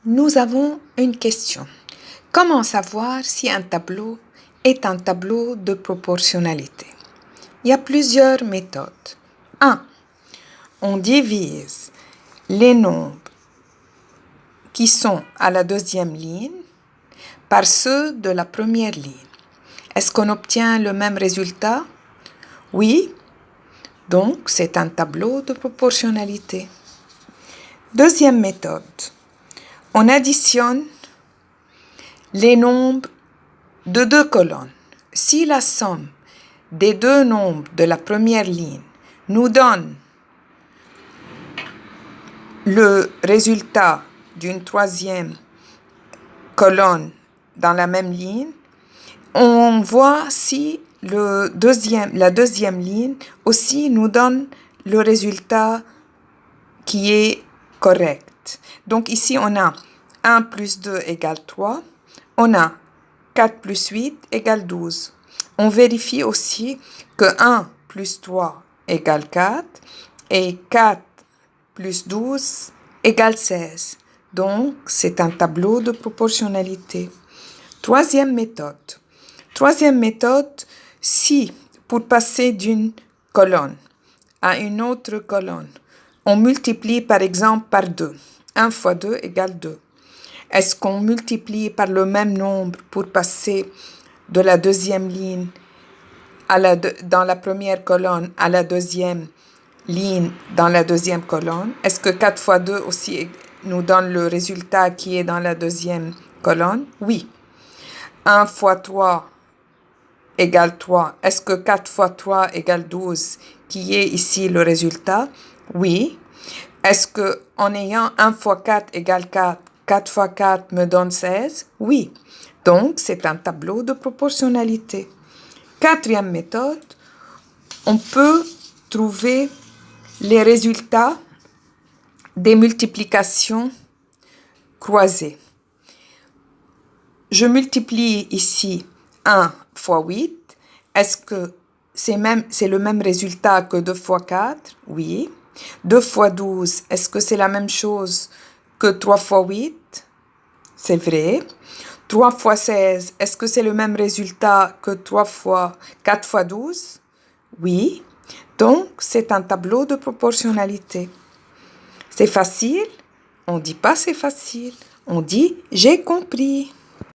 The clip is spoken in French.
Nous avons une question. Comment savoir si un tableau est un tableau de proportionnalité? Il y a plusieurs méthodes. 1. On divise les nombres qui sont à la deuxième ligne par ceux de la première ligne. Est-ce qu'on obtient le même résultat? Oui. Donc, c'est un tableau de proportionnalité. Deuxième méthode. On additionne les nombres de deux colonnes. Si la somme des deux nombres de la première ligne nous donne le résultat d'une troisième colonne dans la même ligne, on voit si la deuxième ligne aussi nous donne le résultat qui est correct. Donc ici, on a 1 plus 2 égale 3. On a 4 plus 8 égale 12. On vérifie aussi que 1 plus 3 égale 4 et 4 plus 12 égale 16. Donc, c'est un tableau de proportionnalité. Troisième méthode. Si pour passer d'une colonne à une autre colonne, on multiplie par exemple par 2. 1 fois 2 égale 2. Est-ce qu'on multiplie par le même nombre pour passer de la deuxième ligne dans la première colonne à la deuxième ligne dans la deuxième colonne? Est-ce que 4 fois 2 aussi nous donne le résultat qui est dans la deuxième colonne? Oui. 1 fois 3 égale 3. Est-ce que 4 fois 3 égale 12 qui est ici le résultat? Oui. Est-ce que en ayant 1 fois 4 égale 4, 4 fois 4 me donne 16? Oui. Donc, c'est un tableau de proportionnalité. Quatrième méthode, on peut trouver les résultats des multiplications croisées. Je multiplie ici 1 fois 8. Est-ce que c'est le même résultat que 2 fois 4? Oui. 2 fois 12, est-ce que c'est la même chose que 3 fois 8? C'est vrai. 3 fois 16, est-ce que c'est le même résultat que 4 fois 12? Oui. Donc, c'est un tableau de proportionnalité. C'est facile? On ne dit pas c'est facile. On dit j'ai compris.